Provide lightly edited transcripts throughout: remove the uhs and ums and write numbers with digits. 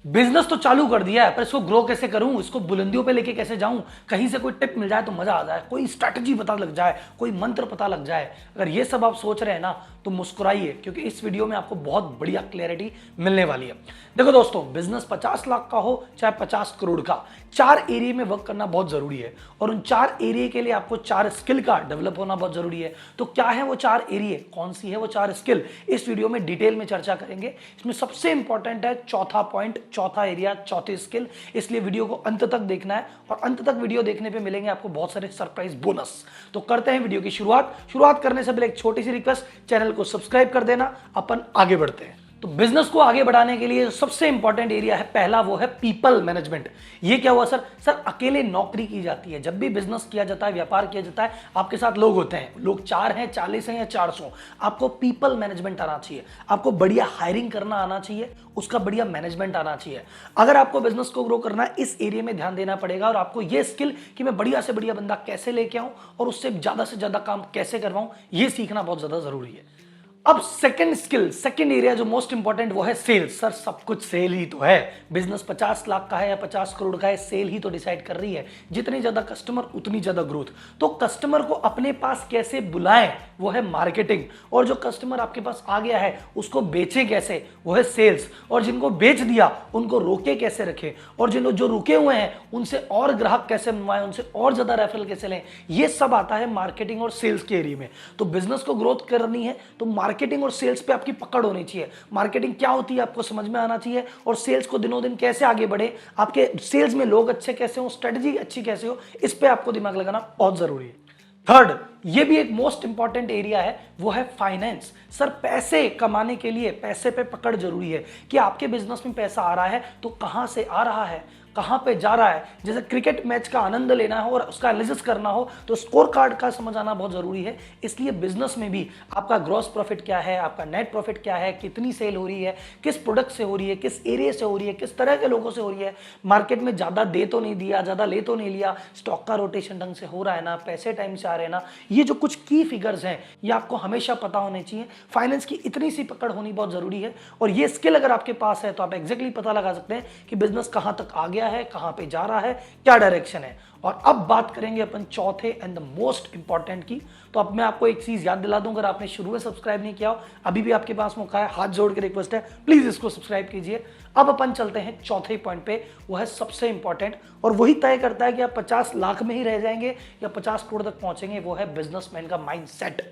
Business तो चालू कर दिया है, पर इसको ग्रो कैसे करूं, इसको बुलंदियों पे लेके कैसे जाऊं, कहीं से कोई टिप मिल जाए तो मजा आ जाए, कोई स्ट्रैटेजी पता लग जाए, कोई मंत्र पता लग जाए। अगर ये सब आप सोच रहे हैं ना तो मुस्कुराइए, क्योंकि इस वीडियो में आपको बहुत बढ़िया क्लैरिटी मिलने वाली है। देखो दोस्तों, बिजनेस 50 लाख का हो चाहे 50 करोड़ का, 4 एरिया में वर्क करना बहुत जरूरी है और उन 4 एरिया के लिए आपको 4 स्किल का डेवलप होना बहुत जरूरी है। तो क्या है वो 4 एरिया, कौन सी है वो 4 स्किल, इस वीडियो में डिटेल में चर्चा करेंगे। इसमें सबसे इंपॉर्टेंट है चौथा पॉइंट, चौथा एरिया, चौथी स्किल। इसलिए वीडियो को अंत तक देखना है और अंत तक वीडियो देखने पे मिलेंगे आपको बहुत सारे सरप्राइज बोनस। तो करते हैं वीडियो की शुरुआत करने से पहले एक छोटी सी रिक्वेस्ट, चैनल को सब्सक्राइब कर देना। अपन आगे बढ़ते हैं। तो बिजनेस को आगे बढ़ाने के लिए सबसे इंपॉर्टेंट एरिया है पहला, वो है पीपल मैनेजमेंट। ये क्या हुआ सर अकेले नौकरी की जाती है। जब भी बिजनेस किया जाता है, व्यापार किया जाता है, आपके साथ लोग होते हैं, लोग 4 हैं, 40 हैं या 400। आपको पीपल मैनेजमेंट आना चाहिए, आपको बढ़िया हायरिंग करना आना चाहिए, उसका बढ़िया मैनेजमेंट आना चाहिए। अगर आपको बिजनेस को ग्रो करना है, इस एरिया में ध्यान देना पड़ेगा और आपको ये स्किल कि मैं बढ़िया से बढ़िया बंदा कैसे लेके आऊं और उससे ज्यादा काम कैसे करवाऊं, ये सीखना बहुत ज्यादा जरूरी है। अब सेकंड स्किल, सेकंड एरिया जो मोस्ट इंपॉर्टेंट, वो है सेल्स। सर सब कुछ सेल ही तो है। बिजनेस 50 लाख का है या 50 करोड़ का है, सेल ही तो डिसाइड कर रही है। जितने ज्यादा कस्टमर उतनी ज्यादा ग्रोथ। तो कस्टमर को अपने पास कैसे बुलाएं, वो है मार्केटिंग। और जो कस्टमर आपके पास आ गया है उसको बेचे कैसे, वो है सेल्स। और जिनको बेच दिया उनको रोके कैसे रखे, और जो रुके हुए हैं उनसे और ग्राहक कैसे बनवाएं, उनसे और ज्यादा रेफरल कैसे लें, ये सब आता है मार्केटिंग और सेल्स के एरिया में। तो बिजनेस को ग्रोथ करनी है तो मार्केटिंग और सेल्स पे आपकी पकड़ होनी चाहिए। मार्केटिंग क्या होती है आपको समझ में आना चाहिए, और सेल्स को दिनों दिन कैसे आगे बढ़े, आपके सेल्स में लोग अच्छे कैसे हो, स्ट्रेटजी अच्छी कैसे हो, इस पे आपको दिमाग लगाना बहुत जरूरी है। थर्ड, ये भी एक मोस्ट इंपॉर्टेंट एरिया है, वो है फाइनेंस। सर पैसे कमाने के लिए पैसे पे पकड़ जरूरी है कि आपके बिजनेस में पैसा आ रहा है तो कहां से आ रहा है, कहां पे जा रहा है। जैसे क्रिकेट मैच का आनंद लेना हो और उसका एनालिसिस करना हो तो स्कोर कार्ड का समझ आना बहुत जरूरी है। इसलिए बिजनेस में भी आपका ग्रॉस प्रॉफिट क्या है, आपका नेट प्रॉफिट क्या है, कितनी सेल हो रही है, किस प्रोडक्ट से हो रही है, किस एरिया से हो रही है, किस तरह के लोगों से हो रही है, मार्केट में ज्यादा दे तो नहीं दिया, ज्यादा ले तो नहीं लिया, स्टॉक का रोटेशन ढंग से हो रहा है ना, पैसे टाइम से आ रहे हैं ना। ये जो कुछ की फिगर्स हैं ये आपको हमेशा पता होने चाहिए। फाइनेंस की इतनी सी पकड़ होनी बहुत जरूरी है और ये स्किल अगर आपके पास है तो आप एग्जैक्टली पता लगा सकते हैं कि बिजनेस कहां तक आ गया है, कहां पे जा रहा है, क्या डायरेक्शन है। और अब बात करेंगे अपन चौथे एंड द मोस्ट इंपॉर्टेंट की। तो अब मैं आपको एक चीज याद दिला दूं, अगर आपने शुरू में सब्सक्राइब नहीं किया हो, अभी भी आपके पास मौका है, हाथ जोड़ के रिक्वेस्ट है, प्लीज इसको सब्सक्राइब कीजिए। अब अपन चलते हैं चौथे पॉइंट पे, वो है सबसे इंपॉर्टेंट और वही तय करता है कि आप 50 लाख में ही रह जाएंगे या 50 करोड़ तक पहुंचेंगे, वो है बिजनेसमैन का माइंडसेट।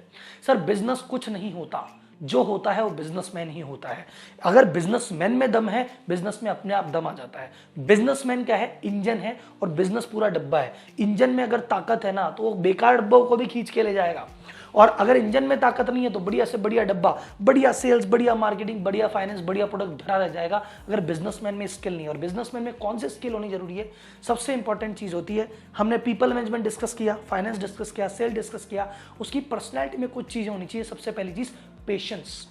सर बिजनेस कुछ नहीं होता, जो होता है वो बिजनेसमैन ही होता है। अगर बिजनेसमैन में दम है, बिजनेस में अपने आप दम आ जाता है। बिजनेसमैन क्या है, इंजन है और बिजनेस पूरा डब्बा है। इंजन में अगर ताकत है ना तो वो बेकार डब्बों को भी खींच के ले जाएगा, और अगर इंजन में ताकत नहीं है तो बढ़िया से बढ़िया डब्बा, बढ़िया सेल्स, बढ़िया मार्केटिंग, बढ़िया फाइनेंस, बढ़िया प्रोडक्ट भरा रह जाएगा। अगर बिजनेसमैन में स्किल नहीं है, और बिजनेसमैन में कौन सी स्किल होनी जरूरी है, सबसे इंपॉर्टेंट चीज होती है, हमने पीपल मैनेजमेंट डिस्कस किया, फाइनेंस डिस्कस किया, सेल डिस्कस किया, उसकी पर्सनैलिटी में कुछ चीजें होनी चाहिए। सबसे पहली चीज पेशेंस।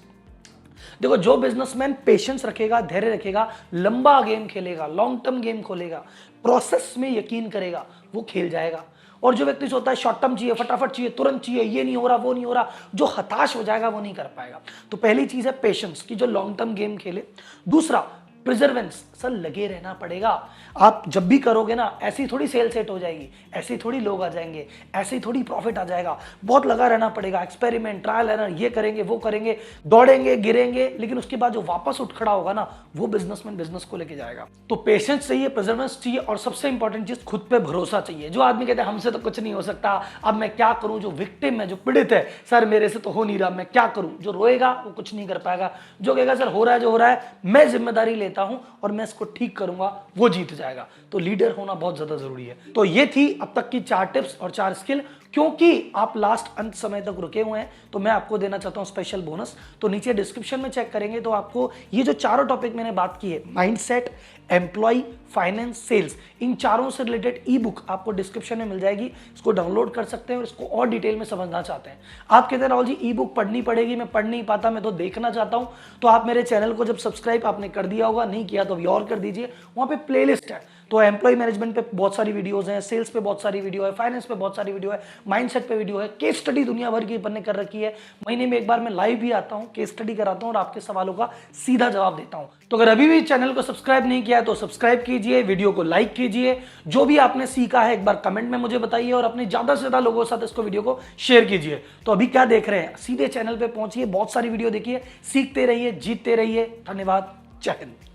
देखो जो बिजनेसमैन पेशेंस रखेगा, धैर्य रखेगा, लंबा गेम खेलेगा, लॉन्ग टर्म गेम खोलेगा, प्रोसेस में यकीन करेगा, वो खेल जाएगा। और जो व्यक्ति सोचता है शॉर्ट टर्म चाहिए, फटाफट चाहिए, तुरंत चाहिए, ये नहीं हो रहा, वो नहीं हो रहा, जो हताश हो जाएगा वो नहीं कर पाएगा। तो पहली चीज है पेशेंस, की जो लॉन्ग टर्म गेम खेले। दूसरा प्रिजर्वेंस, सर लगे रहना पड़ेगा। आप जब भी करोगे ना, ऐसी थोड़ी सेल सेट हो जाएगी, ऐसी थोड़ी लोग आ जाएंगे, ऐसी थोड़ी प्रॉफिट आ जाएगा। बहुत लगा रहना पड़ेगा, एक्सपेरिमेंट, ट्रायल एरर, ये करेंगे वो करेंगे, दौड़ेंगे गिरेंगे, लेकिन उसके बाद जो वापस उठ खड़ा होगा ना, वो बिजनेसमैन बिजनेस को लेके जाएगा। तो पेशेंस चाहिए, प्रिजर्वेंस चाहिए, और सबसे इंपॉर्टेंट चीज खुद पे भरोसा चाहिए। जो आदमी कहते हैं हमसे तो कुछ नहीं हो सकता, अब मैं क्या करूं, जो विक्टिम है, जो पीड़ित है, सर मेरे से तो हो नहीं रहा, मैं क्या करूं, जो रोएगा वो कुछ नहीं कर पाएगा। जो कहेगा सर हो रहा है, जो हो रहा है, मैं जिम्मेदारी लेता हूं और मैं इसको ठीक करूंगा, वो जीत जाएगा। तो लीडर होना बहुत ज्यादा जरूरी है। तो ये थी अब तक की 4 टिप्स और 4 स्किल। क्योंकि आप लास्ट अंत समय तक रुके हुए हैं तो मैं आपको देना चाहता हूं स्पेशल बोनस। तो नीचे डिस्क्रिप्शन में चेक करेंगे तो आपको ये जो चारों टॉपिक मैंने बात की है, माइंडसेट, एम्प्लॉय, फाइनेंस, सेल्स, इन चारों से रिलेटेड ई बुक आपको डिस्क्रिप्शन में मिल जाएगी। इसको डाउनलोड कर सकते हैं और इसको और डिटेल में समझना चाहते हैं। आप कहते हैं राहुल जी ई बुक पढ़नी पड़ेगी, मैं पढ़ नहीं पाता, मैं तो देखना चाहता हूं। तो आप मेरे चैनल को जब सब्सक्राइब आपने कर दिया होगा, नहीं किया तो अभी और कर दीजिए, वहां पे प्लेलिस्ट है, तो एम्प्लॉय मैनेजमेंट पे बहुत सारी वीडियोस हैं, सेल्स पे बहुत सारी वीडियो है, फाइनेंस पे बहुत सारी वीडियो है, माइंडसेट पे वीडियो है, केस स्टडी दुनिया भर की अपन ने कर रखी है। महीने में एक बार मैं लाइव भी आता हूँ, केस स्टडी कराता हूँ और आपके सवालों का सीधा जवाब देता हूँ। तो अगर अभी भी चैनल को सब्सक्राइब नहीं किया है तो सब्सक्राइब कीजिए, वीडियो को लाइक कीजिए, जो भी आपने सीखा है एक बार कमेंट में मुझे बताइए और अपने ज्यादा से ज्यादा लोगों के साथ इसको वीडियो को शेयर कीजिए। तो अभी क्या देख रहे हैं, सीधे चैनल पे पहुंचिए, बहुत सारी वीडियो देखिए, सीखते रहिए, जीतते रहिए। धन्यवाद, जय हिंद।